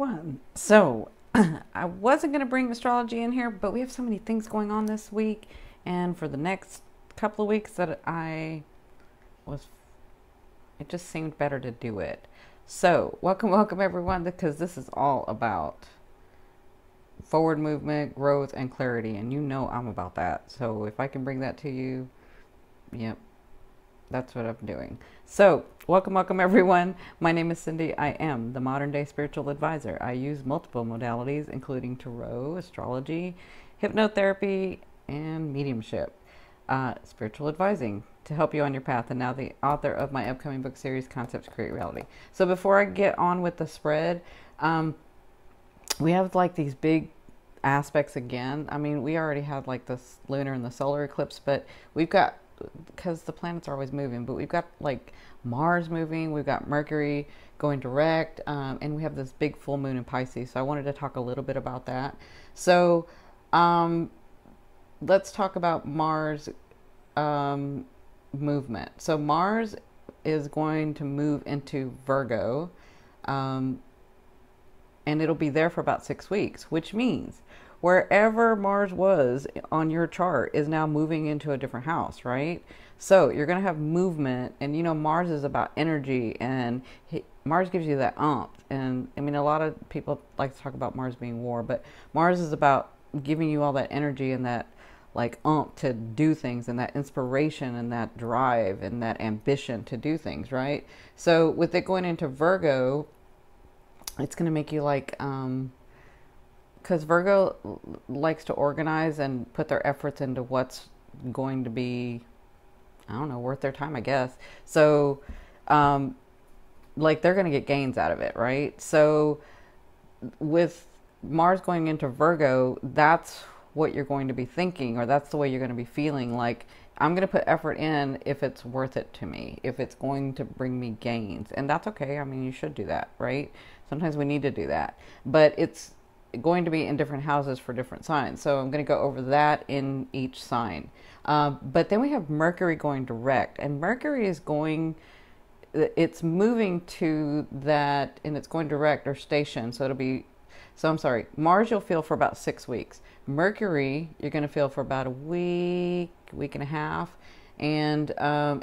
everyone. So, I wasn't going to bring astrology in here, but we have so many things going on this week, and for the next couple of weeks that it just seemed better to do it. So, welcome everyone, because this is all about forward movement, growth, and clarity, and you know I'm about that. So, if I can bring that to you, yep, that's what I'm doing. So, welcome everyone. My name is Cindy. I am the modern day spiritual advisor. I use multiple modalities, including tarot, astrology, hypnotherapy, and mediumship, spiritual advising to help you on your path. And now the author of my upcoming book series, Concepts Create Reality. So before I get on with the spread, we have like these big aspects again. I mean, we already had like this lunar and the solar eclipse, but we've got, because the planets are always moving, but we've got like Mars moving, we've got Mercury going direct, and we have this big full moon in Pisces. So I wanted to talk a little bit about that. So let's talk about Mars movement. So Mars is going to move into Virgo, and it'll be there for about 6 weeks, which means wherever Mars was on your chart is now moving into a different house, right? So you're going to have movement, and you know, Mars is about energy, and Mars gives you that oomph. And I mean, a lot of people like to talk about Mars being war, but Mars is about giving you all that energy and that like oomph to do things, and that inspiration and that drive and that ambition to do things, right? So with it going into Virgo, it's going to make you like, because Virgo likes to organize and put their efforts into what's going to be, I don't know, worth their time, I guess. So, like, they're going to get gains out of it, right? So, with Mars going into Virgo, that's what you're going to be thinking, or that's the way you're going to be feeling. Like, I'm going to put effort in if it's worth it to me, if it's going to bring me gains. And that's okay. I mean, you should do that, right? Sometimes we need to do that. But it's going to be in different houses for different signs. So I'm going to go over that in each sign. But then we have Mercury going direct. And Mercury is going, it's moving to that, and it's going direct or station. So it'll be, so I'm sorry, Mars you'll feel for about 6 weeks. Mercury you're going to feel for about a week and a half, and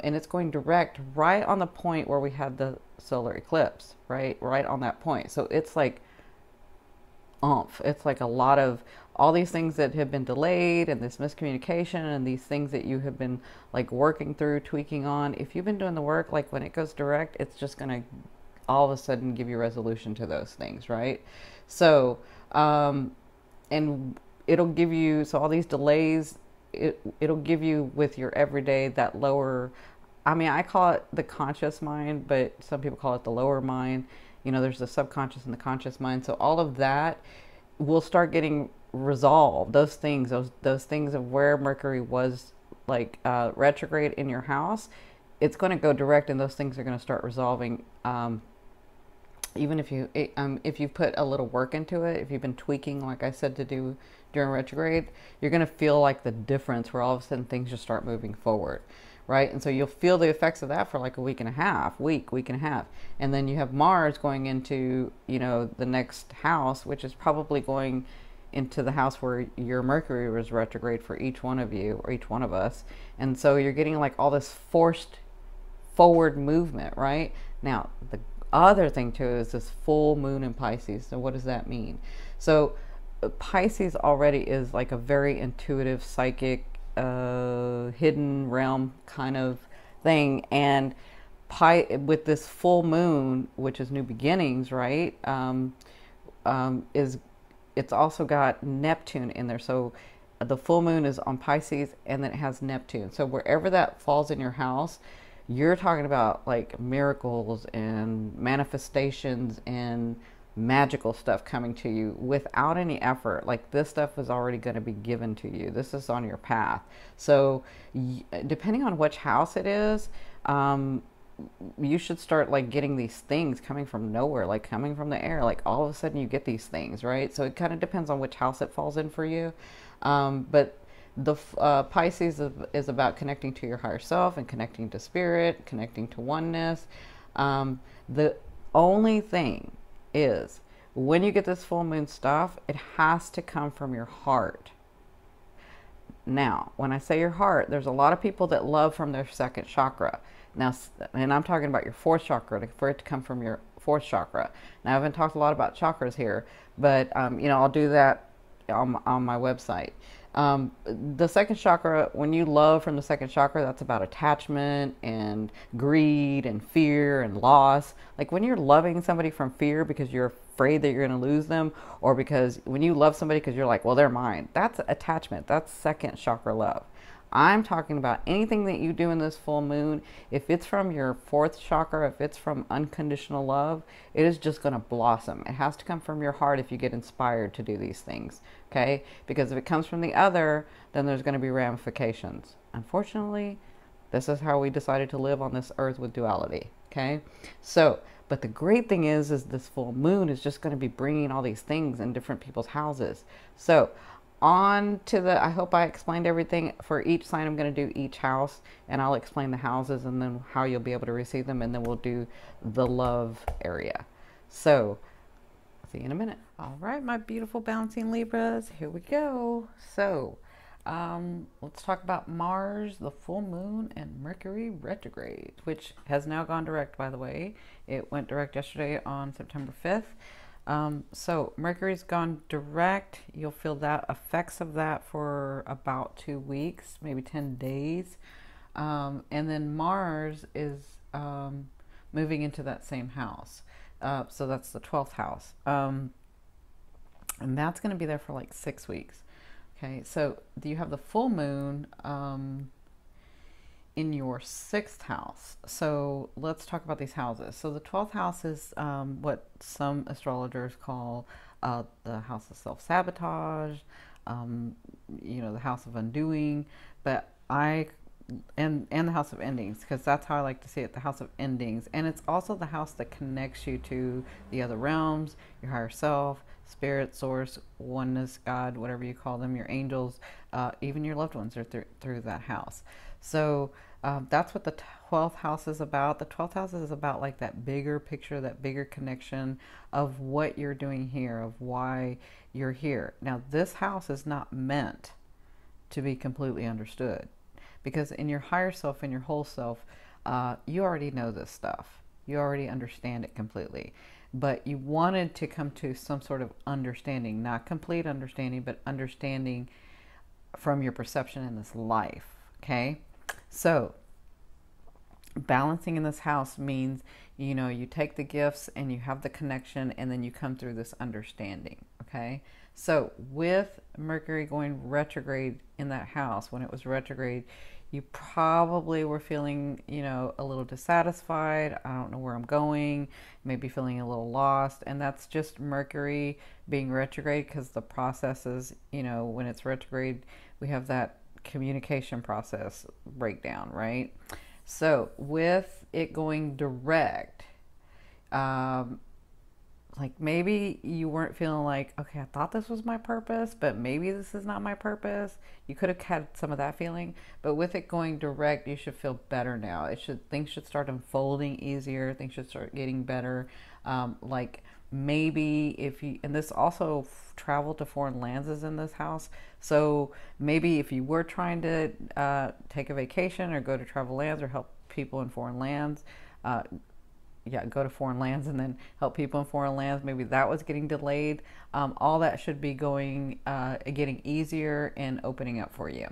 it's going direct right on the point where we had the solar eclipse, right on that point. So it's like oomph. It's like a lot of all these things that have been delayed, and this miscommunication, and these things that you have been like working through, tweaking on. If you've been doing the work, like when it goes direct, it's just going to all of a sudden give you resolution to those things, right? So and it'll give you, so all these delays, it'll give you with your everyday that lower, I mean, I call it the conscious mind, but some people call it the lower mind. You know, there's the subconscious and the conscious mind. So all of that will start getting resolved. Those things, those things of where Mercury was like retrograde in your house, it's going to go direct, and those things are going to start resolving. Even if you've put a little work into it, if you've been tweaking, like I said, to do during retrograde, you're going to feel like the difference where all of a sudden things just start moving forward, right? And so you'll feel the effects of that for like a week and a half, week and a half. And then you have Mars going into, you know, the next house, which is probably going into the house where your Mercury was retrograde for each one of you, or each one of us. And so you're getting like all this forced forward movement, right? Now, the other thing too is this full moon in Pisces. So what does that mean? So Pisces already is like a very intuitive, psychic, hidden realm kind of thing, and with this full moon, which is new beginnings, right? It's also got Neptune in there. So the full moon is on Pisces, and then it has Neptune. So wherever that falls in your house, you're talking about like miracles and manifestations and magical stuff coming to you without any effort. Like, this stuff is already going to be given to you. This is on your path. So depending on which house it is, you should start like getting these things coming from nowhere, like coming from the air. Like all of a sudden you get these things, right? So it kind of depends on which house it falls in for you. But the Pisces is about connecting to your higher self and connecting to spirit, connecting to oneness. The only thing is when you get this full moon stuff, it has to come from your heart. Now, when I say your heart, there's a lot of people that love from their second chakra. Now, and I'm talking about your fourth chakra, for it to come from your fourth chakra. Now, I haven't talked a lot about chakras here, but, I'll do that on my website. The second chakra, when you love from the second chakra, that's about attachment and greed and fear and loss. Like when you're loving somebody from fear because you're afraid that you're going to lose them, or because when you love somebody because you're like, well, they're mine, that's attachment. That's second chakra love. I'm talking about anything that you do in this full moon. If it's from your fourth chakra, if it's from unconditional love, it is just going to blossom. It has to come from your heart if you get inspired to do these things, okay? Because if it comes from the other, then there's going to be ramifications. Unfortunately, this is how we decided to live on this earth, with duality, okay? So, but the great thing is this full moon is just going to be bringing all these things in different people's houses. So, on to I hope I explained everything. For each sign, I'm going to do each house, and I'll explain the houses and then how you'll be able to receive them, and then we'll do the love area. So, see you in a minute. All right, my beautiful bouncing Libras, here we go. So, let's talk about Mars, the full moon, and Mercury retrograde, which has now gone direct, by the way. It went direct yesterday on September 5th. So Mercury's gone direct. You'll feel that effects of that for about 2 weeks, maybe 10 days. And then Mars is moving into that same house. So that's the 12th house. And that's going to be there for like 6 weeks. Okay, so you have the full moon in your 6th house. So let's talk about these houses. So the 12th house is what some astrologers call the house of self-sabotage, the house of undoing, but and the house of endings, because that's how I like to see it, the house of endings. And it's also the house that connects you to the other realms, your higher self, spirit, source, oneness, God, whatever you call them, your angels, even your loved ones are through that house. So that's what the 12th house is about. The 12th house is about like that bigger picture, that bigger connection of what you're doing here, of why you're here. Now, this house is not meant to be completely understood, because in your higher self and your whole self, you already know this stuff. You already understand it completely. But you wanted to come to some sort of understanding, not complete understanding, but understanding from your perception in this life, okay? So, balancing in this house means, you take the gifts and you have the connection, and then you come through this understanding, okay? So, with Mercury going retrograde in that house, when it was retrograde, you probably were feeling, a little dissatisfied. I don't know where I'm going, maybe feeling a little lost. And that's just Mercury being retrograde, because the process is, when it's retrograde, we have that communication process breakdown, right? So with it going direct, like maybe you weren't feeling like, okay, I thought this was my purpose, but maybe this is not my purpose. You could have had some of that feeling, but with it going direct, you should feel better now. Things should start unfolding easier. Things should start getting better. Like maybe and this also travel to foreign lands is in this house. So maybe if you were trying to take a vacation or go to travel lands or help people in foreign lands, go to foreign lands and then help people in foreign lands, maybe that was getting delayed. All that should be getting easier and opening up for you.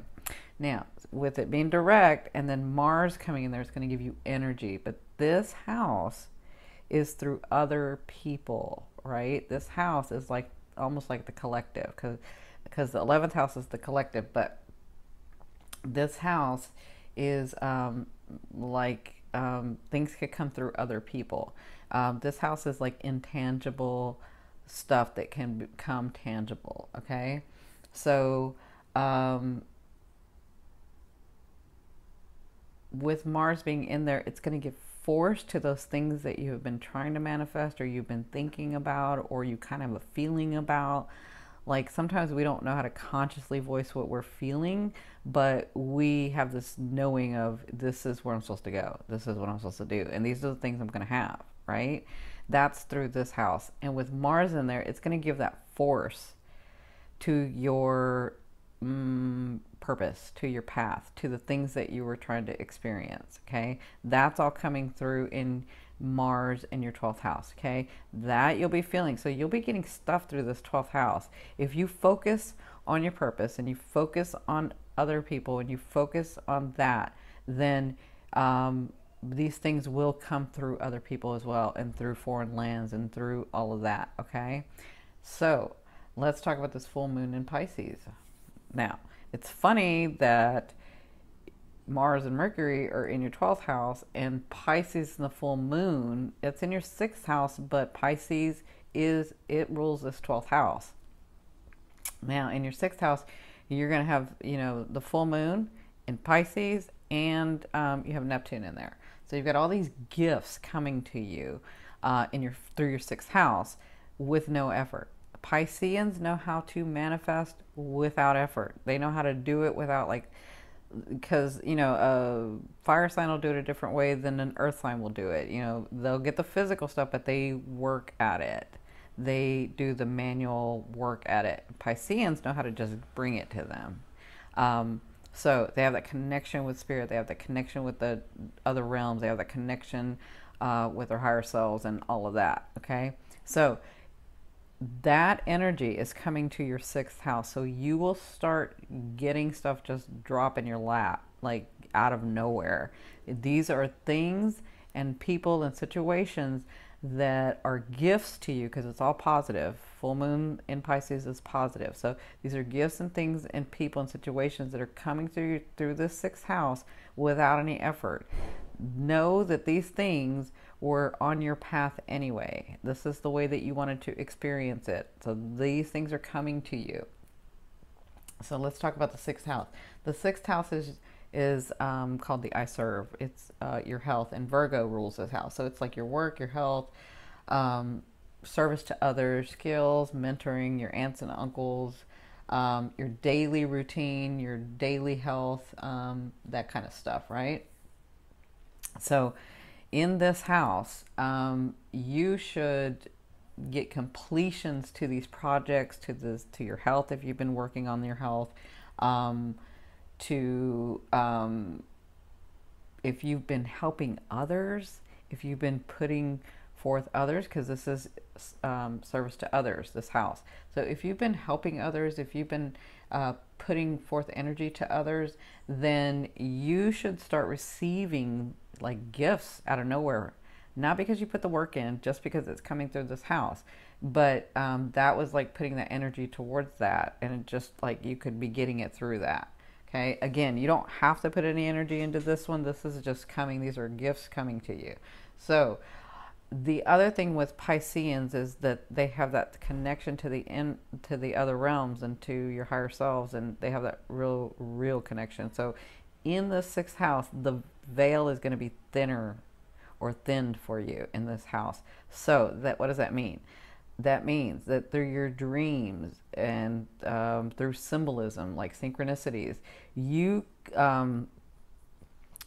Now, with it being direct and then Mars coming in there, it's going to give you energy. But this house is through other people, right? This house is like almost like the collective, because the 11th house is the collective, but this house is things could come through other people. This house is like intangible stuff that can become tangible, okay? So with Mars being in there, it's going to give force to those things that you have been trying to manifest, or you've been thinking about, or you kind of have a feeling about. Like sometimes we don't know how to consciously voice what we're feeling, but we have this knowing of, this is where I'm supposed to go. This is what I'm supposed to do. And these are the things I'm going to have, right? That's through this house. And with Mars in there, it's going to give that force to your purpose, to your path, to the things that you were trying to experience. Okay, that's all coming through in Mars in your 12th house. Okay, that you'll be feeling. So you'll be getting stuff through this 12th house. If you focus on your purpose and you focus on other people and you focus on that, then these things will come through other people as well, and through foreign lands and through all of that. Okay, so let's talk about this full moon in Pisces. Now, it's funny that Mars and Mercury are in your 12th house, and Pisces in the full moon, it's in your 6th house, but Pisces it rules this 12th house. Now, in your 6th house, you're going to have, the full moon in Pisces, and you have Neptune in there. So you've got all these gifts coming to you through your 6th house with no effort. Pisceans know how to manifest without effort. They know how to do it without, because a fire sign will do it a different way than an earth sign will do it. They'll get the physical stuff, but they work at it. They do the manual work at it. Pisceans know how to just bring it to them. So they have that connection with spirit. They have that connection with the other realms. They have that connection with their higher selves and all of that. Okay, so that energy is coming to your 6th house. So you will start getting stuff just drop in your lap, like out of nowhere. These are things and people and situations that are gifts to you, because it's all positive. Full moon in Pisces is positive. So these are gifts and things and people and situations that are coming through this 6th house without any effort. Know that these things were on your path anyway. This is the way that you wanted to experience it. So these things are coming to you. So let's talk about the 6th house. The 6th house is called the I serve. It's your health, and Virgo rules this house. So it's like your work, your health, service to others, skills, mentoring, your aunts and uncles, your daily routine, your daily health, that kind of stuff, right? So in this house, you should get completions to these projects, to your health if you've been working on your health, if you've been helping others, if you've been putting forth others, because this is service to others, this house. So if you've been helping others, if you've been putting forth energy to others, then you should start receiving like gifts out of nowhere. Not because you put the work in, just because it's coming through this house. But that was like putting that energy towards that, and it just like you could be getting it through that. Okay, again, you don't have to put any energy into this one. This is just coming. These are gifts coming to you. So the other thing with Pisceans is that they have that connection to the other realms and to your higher selves, and they have that real connection. So in the 6th house, the veil is going to be thinner or thinned for you in this house. So what does that mean? That means that through your dreams and through symbolism like synchronicities, you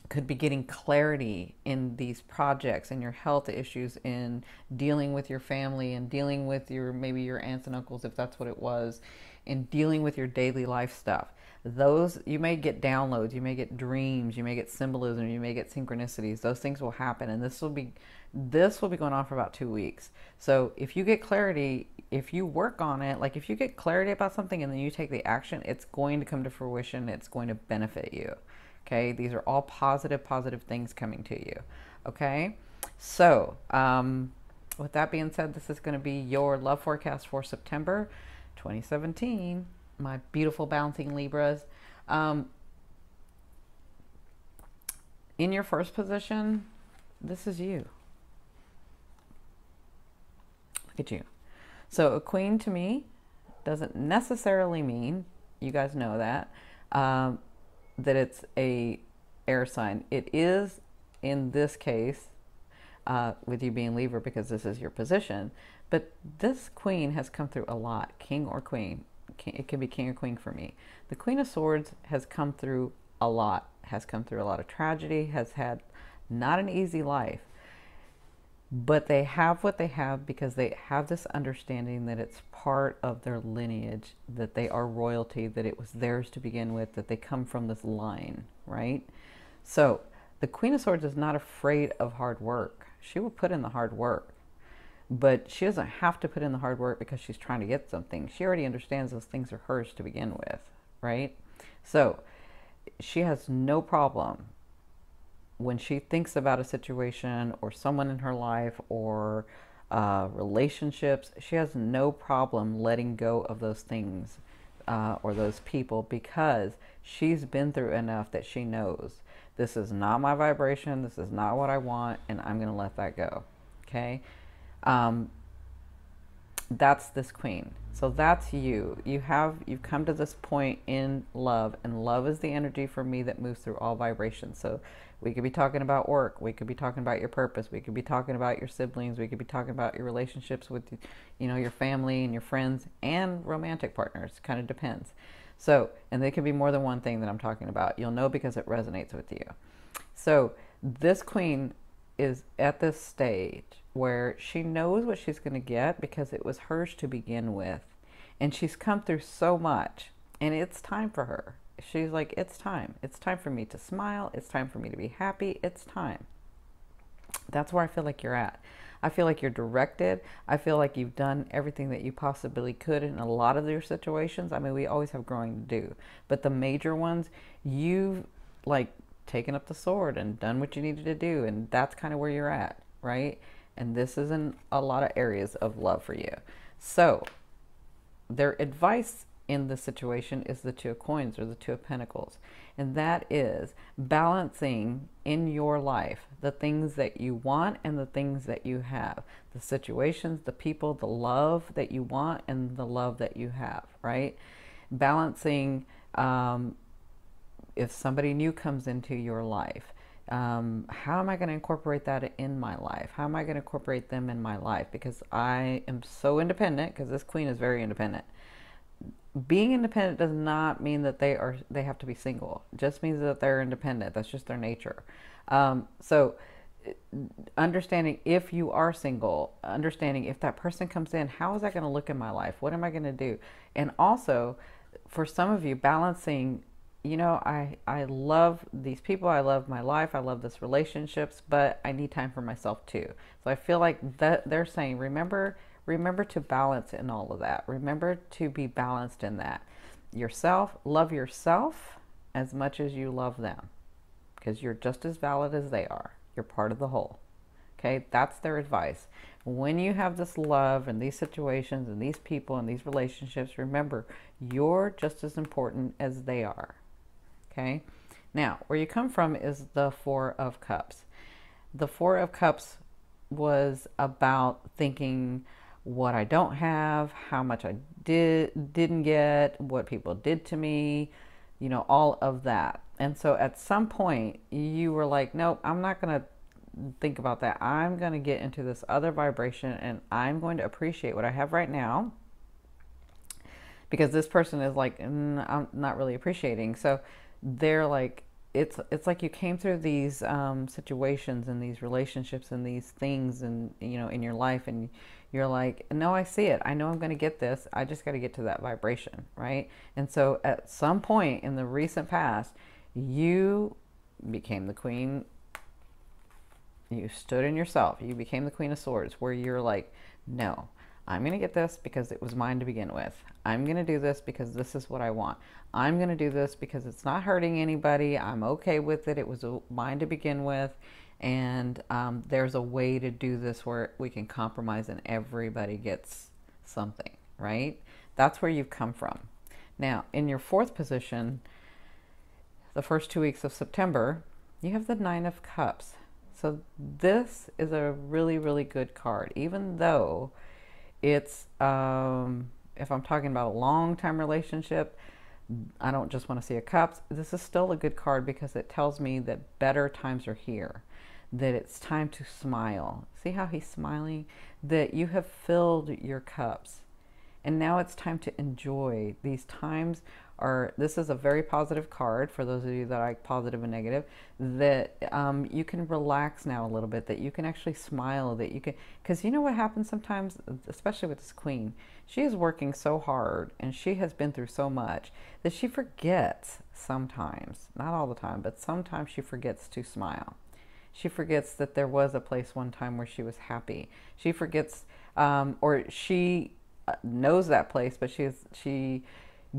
could be getting clarity in these projects and your health issues, in dealing with your family and dealing with maybe your aunts and uncles, if that's what it was, in dealing with your daily life stuff. Those, you may get downloads, you may get dreams, you may get symbolism, you may get synchronicities. Those things will happen, and this will be going on for about 2 weeks. So if you get clarity, if you work on it, like if you get clarity about something and then you take the action, it's going to come to fruition. It's going to benefit you. Okay, these are all positive things coming to you. Okay, so with that being said, this is going to be your love forecast for September 2017. My beautiful bouncing Libras. In your first position, this is you. Look at you. So a queen to me doesn't necessarily mean, you guys know that, that it's a air sign. It is in this case, with you being Libra, because this is your position. But this queen has come through a lot, king or queen. It can be king or queen for me. The Queen of Swords has come through a lot, has come through a lot of tragedy, has had not an easy life. But they have what they have because they have this understanding that it's part of their lineage, that they are royalty, that it was theirs to begin with, that they come from this line, right? So the Queen of Swords is not afraid of hard work. She will put in the hard work, but she doesn't have to put in the hard work because she's trying to get something. She already understands those things are hers to begin with, right? So she has no problem when she thinks about a situation or someone in her life or relationships. She has no problem letting go of those things or those people, because she's been through enough that she knows this is not my vibration, this is not what I want, and I'm going to let that go. Okay? That's this queen. So that's you. You've come to this point in love, and love is the energy for me that moves through all vibrations. So we could be talking about work, we could be talking about your purpose, we could be talking about your siblings, we could be talking about your relationships with, your family and your friends and romantic partners. Kind of depends. So, and they could be more than one thing that I'm talking about. You'll know because it resonates with you. So this queen is at this stage where she knows what she's going to get because it was hers to begin with. And she's come through so much, and it's time for her. She's like, it's time. It's time for me to smile. It's time for me to be happy. It's time. That's where I feel like you're at. I feel like you're directed. I feel like you've done everything that you possibly could in a lot of your situations. I mean, we always have growing to do, but the major ones, you've like taken up the sword and done what you needed to do. And that's kind of where you're at, right? And this is in a lot of areas of love for you. So their advice in this situation is the Two of Coins, or the Two of Pentacles. And that is balancing in your life the things that you want and the things that you have, the situations, the people, the love that you want and the love that you have, right? Balancing if somebody new comes into your life, how am I going to incorporate that in my life? How am I going to incorporate them in my life? Because I am so independent, because this queen is very independent. Being independent does not mean that they have to be single. It just means that they're independent. That's just their nature. So understanding if you are single, understanding if that person comes in, how is that going to look in my life? What am I going to do? And also, for some of you, balancing, I love these people, I love my life, I love this relationships, but I need time for myself too. So I feel like that they're saying, remember to balance in all of that. Remember to be balanced in that. Love yourself as much as you love them, because you're just as valid as they are. You're part of the whole. Okay, that's their advice. When you have this love and these situations and these people and these relationships, remember, you're just as important as they are. Okay, now where you come from is the Four of Cups. The Four of Cups was about thinking what I don't have, how much I didn't get, what people did to me, all of that. And so at some point you were like, nope, I'm not going to think about that. I'm going to get into this other vibration, and I'm going to appreciate what I have right now, because this person is like, I'm not really appreciating. So they're like, it's like you came through these situations and these relationships and these things and in your life, and you're like, no, I see it. I know I'm going to get this. I just got to get to that vibration, right? And so at some point in the recent past, you became the queen. You stood in yourself. You became the Queen of Swords, where you're like, no, I'm going to get this because it was mine to begin with. I'm going to do this because this is what I want. I'm going to do this because it's not hurting anybody. I'm okay with it. It was mine to begin with. And there's a way to do this where we can compromise and everybody gets something, right? That's where you've come from. Now, in your fourth position, the first 2 weeks of September, you have the Nine of Cups. So this is a really, really good card, even though it's, if I'm talking about a long-time relationship, I don't just want to see a cups. This is still a good card because it tells me that better times are here, that it's time to smile. See how he's smiling? That you have filled your cups And now it's time to enjoy. These times are, this is a very positive card for those of you that like positive and negative, that you can relax now a little bit, that you can actually smile, that you can, because you know what happens sometimes, especially with this queen, she is working so hard and she has been through so much that she forgets sometimes, not all the time, but sometimes she forgets to smile. She forgets that there was a place one time where she was happy. She forgets, or she knows that place, but she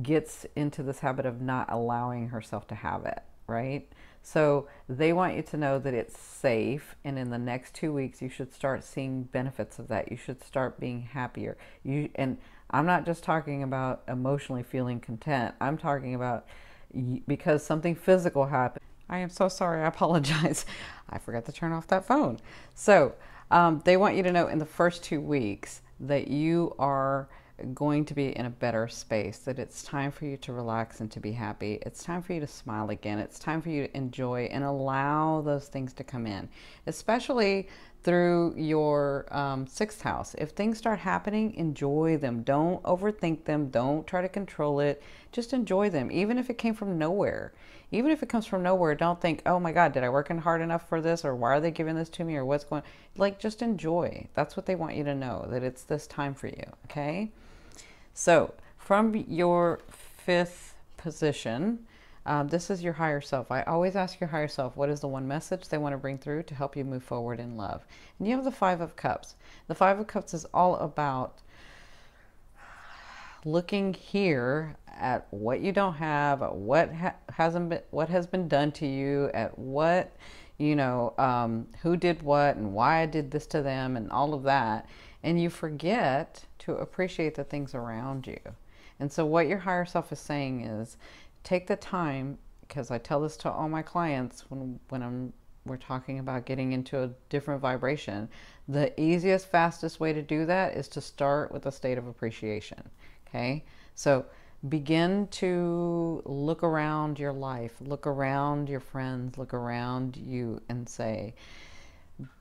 gets into this habit of not allowing herself to have it, right? So they want you to know that it's safe, and in the next 2 weeks you should start seeing benefits of that. You should start being happier. And I'm not just talking about emotionally feeling content. I'm talking about because something physical happened. I am so sorry. I apologize. I forgot to turn off that phone. So they want you to know in the first 2 weeks that you are going to be in a better space, that it's time for you to relax and to be happy. It's time for you to smile again. It's time for you to enjoy and allow those things to come in, especially through your sixth house. If things start happening, enjoy them. Don't overthink them. Don't try to control it. Just enjoy them, even if it came from nowhere. Even if it comes from nowhere, don't think, oh my God, did I work hard enough for this? Or why are they giving this to me? Or what's going on? Like, just enjoy. That's what they want you to know, that it's this time for you, okay? So from your fifth position, this is your higher self. I always ask your higher self, what is the one message they want to bring through to help you move forward in love? And you have the Five of Cups. The Five of Cups is all about looking here at what you don't have, at what has been done to you, at what, who did what and why I did this to them and all of that. And you forget to appreciate the things around you. And so what your higher self is saying is, take the time, because I tell this to all my clients when we're talking about getting into a different vibration. The easiest, fastest way to do that is to start with a state of appreciation. Okay, so begin to look around your life, look around your friends, look around you and say,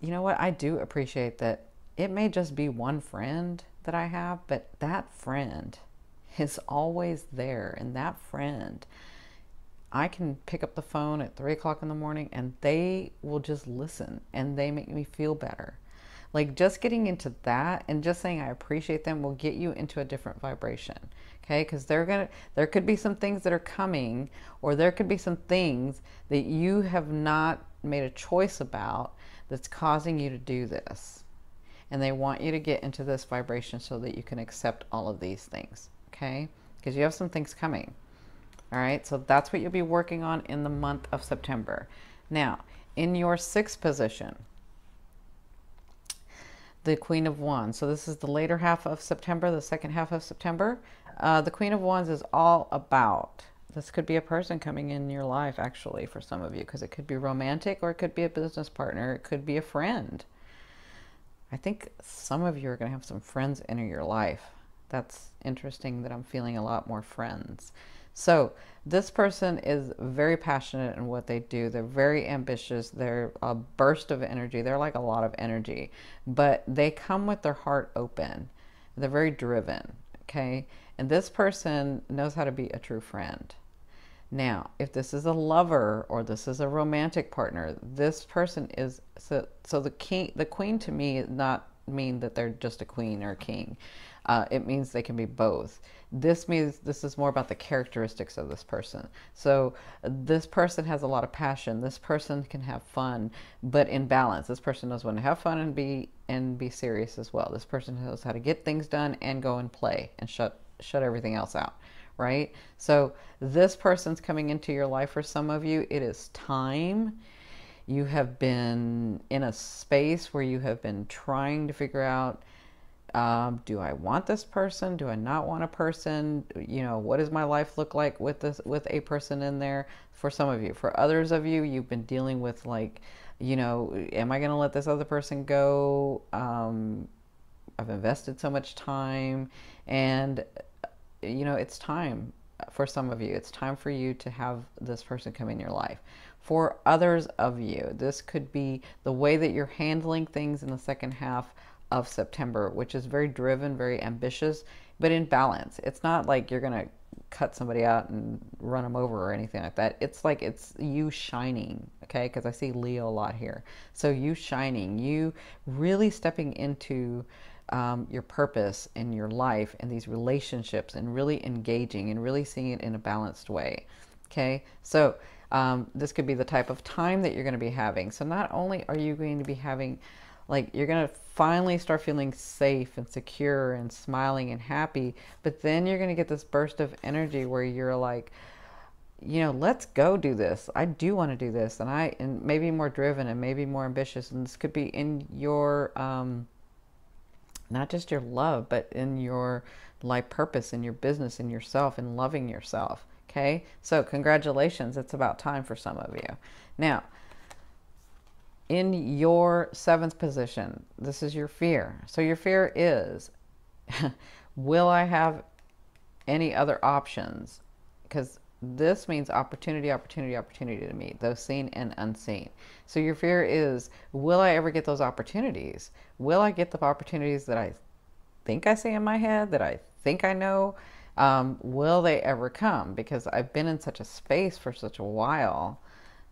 you know what, I do appreciate that it may just be one friend that I have, but that friend is always there. And that friend, I can pick up the phone at 3 o'clock in the morning and they will just listen and they make me feel better. Like, just getting into that and just saying I appreciate them will get you into a different vibration. Okay, because there could be some things that are coming, or there could be some things that you have not made a choice about that's causing you to do this. And they want you to get into this vibration so that you can accept all of these things. Okay, because you have some things coming. All right, so that's what you'll be working on in the month of September. Now, in your sixth position, the Queen of Wands. So this is the later half of September, the second half of September. The Queen of Wands is all about, this could be a person coming in your life, actually, for some of you, because it could be romantic, or it could be a business partner, it could be a friend. I think some of you are going to have some friends enter your life. That's interesting that I'm feeling a lot more friends. So this person is very passionate in what they do. They're very ambitious. They're a burst of energy. They're like a lot of energy, but they come with their heart open. They're very driven, okay? And this person knows how to be a true friend. Now, if this is a lover or this is a romantic partner, this person is, so the queen to me does not mean that they're just a queen or a king. It means they can be both. This means this is more about the characteristics of this person. So this person has a lot of passion. This person can have fun, but in balance. This person knows when to have fun and be serious as well. This person knows how to get things done and go and play and shut everything else out, right? So this person's coming into your life. For some of you, it is time. You have been in a space where you have been trying to figure out, do I want this person? Do I not want a person? What does my life look like with a person in there? For some of you. For others of you, you've been dealing with like, am I going to let this other person go? I've invested so much time, and it's time for some of you. It's time for you to have this person come in your life. For others of you, this could be the way that you're handling things in the second half of September, which is very driven, very ambitious. but in balance. It's not like you're going to cut somebody out and run them over or anything like that. It's like it's you shining, okay? Because I see Leo a lot here. So you shining, you really stepping into your purpose in your life and these relationships and really engaging and really seeing it in a balanced way, okay? So this could be the type of time that you're going to be having. So not only are you going to be having, like, you're going to finally start feeling safe and secure and smiling and happy, but then you're going to get this burst of energy where you're like, you know, let's go do this. I do want to do this. And maybe more driven and maybe more ambitious. And this could be in your, not just your love, but in your life purpose, in your business, in yourself, in loving yourself. Okay. So congratulations. It's about time for some of you. Now, in your 7th position, this is your fear. So your fear is, will I have any other options? Because this means opportunity, opportunity, opportunity to me, those seen and unseen. So your fear is, will I ever get those opportunities? Will I get the opportunities that I think I see in my head, that I think I know? Will they ever come? Because I've been in such a space for such a while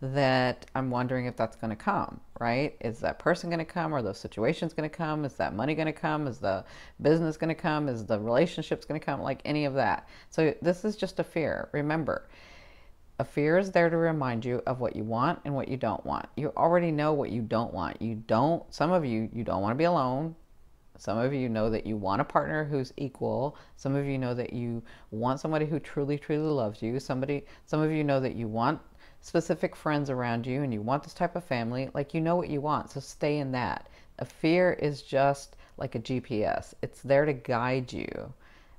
that I'm wondering if that's going to come, right? Is that person going to come? Are those situations going to come? Is that money going to come? Is the business going to come? Is the relationships going to come? Like any of that. So this is just a fear. Remember, a fear is there to remind you of what you want and what you don't want. You already know what you don't want. Some of you don't want to be alone. Some of you know that you want a partner who's equal. Some of you know that you want somebody who truly, truly loves you. Some of you know that you want specific friends around you and you want this type of family. Like, you know what you want, so stay in that. A fear is just like a GPS. It's there to guide you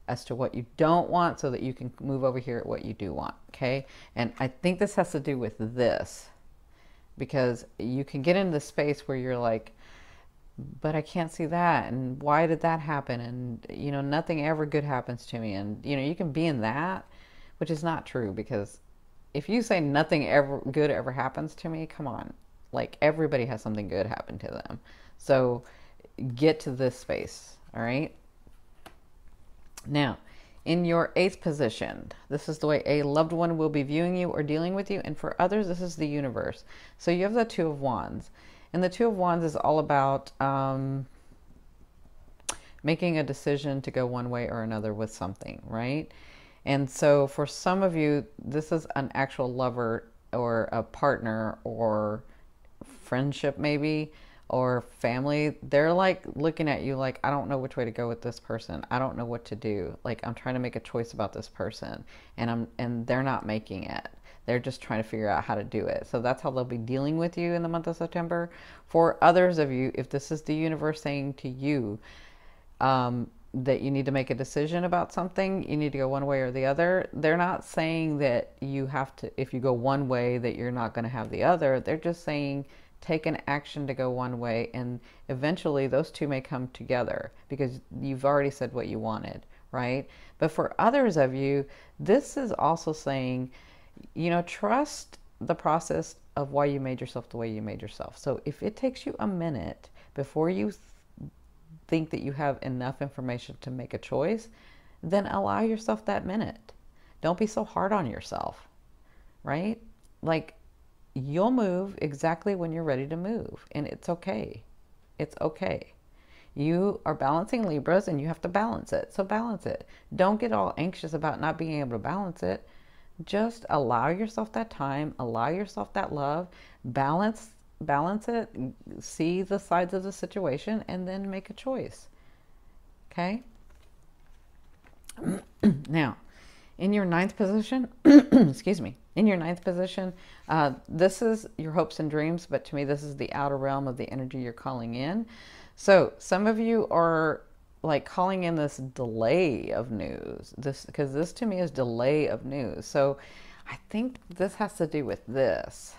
as to what you don't want so that you can move over here at what you do want, okay? And I think this has to do with this, because you can get into the space where you're like, but I can't see that, and why did that happen, and you know, nothing ever good happens to me, and you know, you can be in that, which is not true, because if you say nothing ever good ever happens to me, come on. Like, everybody has something good happen to them. So get to this space, all right? Now, in your 8th position, this is the way a loved one will be viewing you or dealing with you. And for others, this is the universe. So you have the 2 of Wands. And the 2 of Wands is all about making a decision to go one way or another with something, right? And so for some of you, this is an actual lover or a partner or friendship maybe, or family. They're like looking at you like, I don't know which way to go with this person. I don't know what to do. Like, I'm trying to make a choice about this person, and they're not making it. They're just trying to figure out how to do it. So that's how they'll be dealing with you in the month of September. For others of you, if this is the universe saying to you, that you need to make a decision about something, you need to go one way or the other. They're not saying that you have to, if you go one way, that you're not going to have the other. They're just saying take an action to go one way, and eventually those two may come together because you've already said what you wanted, right? But for others of you, this is also saying, you know, trust the process of why you made yourself the way you made yourself. So if it takes you a minute before you think that you have enough information to make a choice, then allow yourself that minute. Don't be so hard on yourself, right? Like, you'll move exactly when you're ready to move, and it's okay. It's okay. You are balancing Libras, and you have to balance it. So balance it. Don't get all anxious about not being able to balance it. Just allow yourself that time, allow yourself that love, balance it, see the sides of the situation, and then make a choice. Okay? Now, in your 9th position, excuse me, in your 9th position, this is your hopes and dreams, but to me, this is the outer realm of the energy you're calling in. So some of you are like calling in this delay of news, because this to me is delay of news. So I think this has to do with this.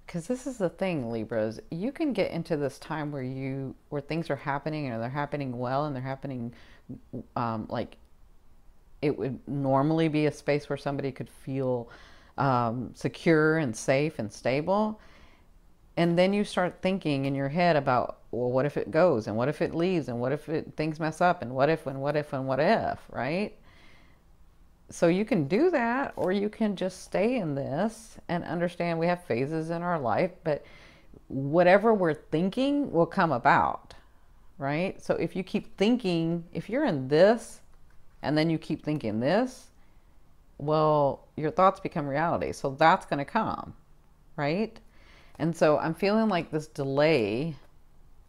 Because this is the thing, Libras, you can get into this time where things are happening, and they're happening well, and they're happening like it would normally be a space where somebody could feel secure and safe and stable. And then you start thinking in your head about, well, what if it goes, and what if it leaves, and what if things mess up, and what if, and what if, and what if, right? So you can do that, or you can just stay in this and understand we have phases in our life, but whatever we're thinking will come about, right? So if you keep thinking, if you're in this and then you keep thinking this, well, your thoughts become reality. So that's going to come, right? And so I'm feeling like this delay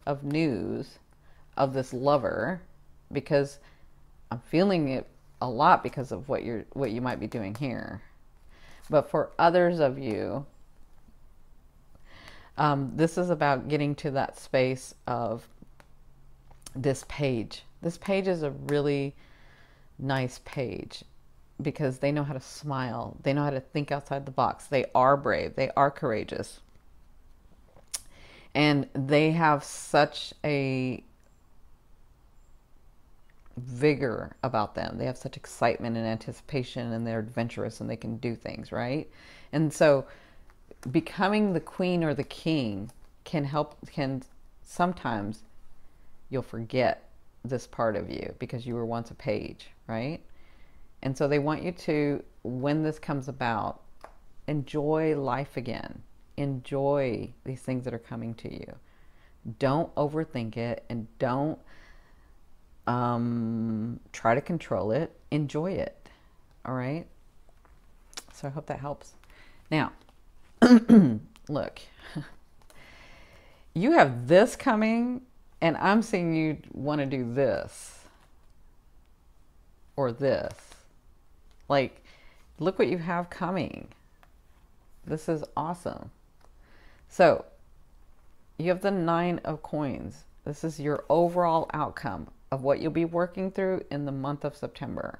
of news of this lover, because I'm feeling it a lot because of what you might be doing here. But for others of you, this is about getting to that space of this page. This page is a really nice page because they know how to smile. They know how to think outside the box. They are brave. They are courageous. And they have such a vigor about them. They have such excitement and anticipation, and they're adventurous, and they can do things, right? And so becoming the queen or the king can sometimes you'll forget this part of you because you were once a page, right? And so they want you to, when this comes about, enjoy life again. Enjoy these things that are coming to you. Don't overthink it, and don't try to control it. Enjoy it. All right? So I hope that helps. Now, look, you have this coming, and I'm seeing you want to do this or this. Like, look what you have coming. This is awesome. So you have the 9 of coins. This is your overall outcome of what you'll be working through in the month of September.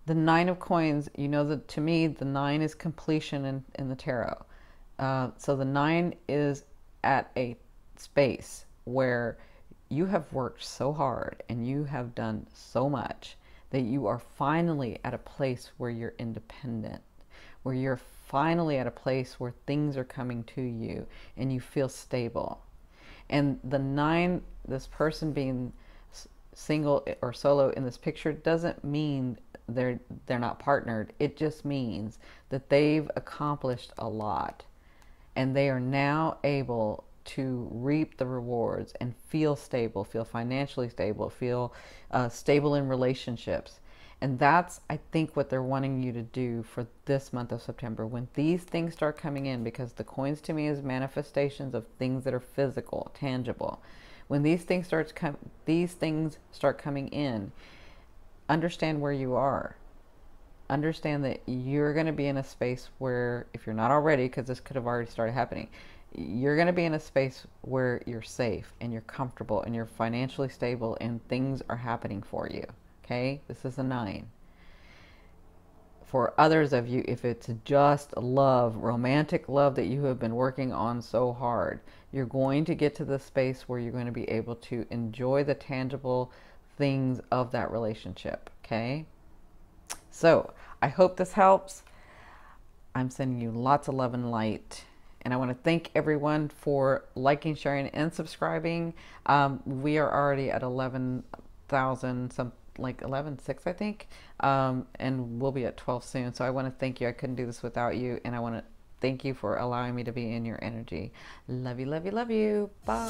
The 9 of coins, you know that to me, the 9 is completion in the tarot. So the 9 is at a space where you have worked so hard and you have done so much that you are finally at a place where you're independent, where you're finally at a place where things are coming to you and you feel stable. And the 9, this person being single or solo in this picture, doesn't mean they're not partnered. It just means that they've accomplished a lot and they are now able to reap the rewards and feel stable, feel financially stable, feel stable in relationships. And that's, I think, what they're wanting you to do for this month of September. When these things start coming in, because the coins to me is manifestations of things that are physical, tangible. When these things start coming in, understand where you are. Understand that you're going to be in a space where, if you're not already, because this could have already started happening, you're going to be in a space where you're safe and you're comfortable and you're financially stable and things are happening for you. Okay, this is a 9. For others of you, if it's just love, romantic love that you have been working on so hard, you're going to get to the space where you're going to be able to enjoy the tangible things of that relationship. Okay, so I hope this helps. I'm sending you lots of love and light. And I want to thank everyone for liking, sharing, and subscribing. We are already at 11,000, like 11,600, I think. And we'll be at 12 soon. So I want to thank you. I couldn't do this without you. And I want to thank you for allowing me to be in your energy. Love you, love you, love you. Bye.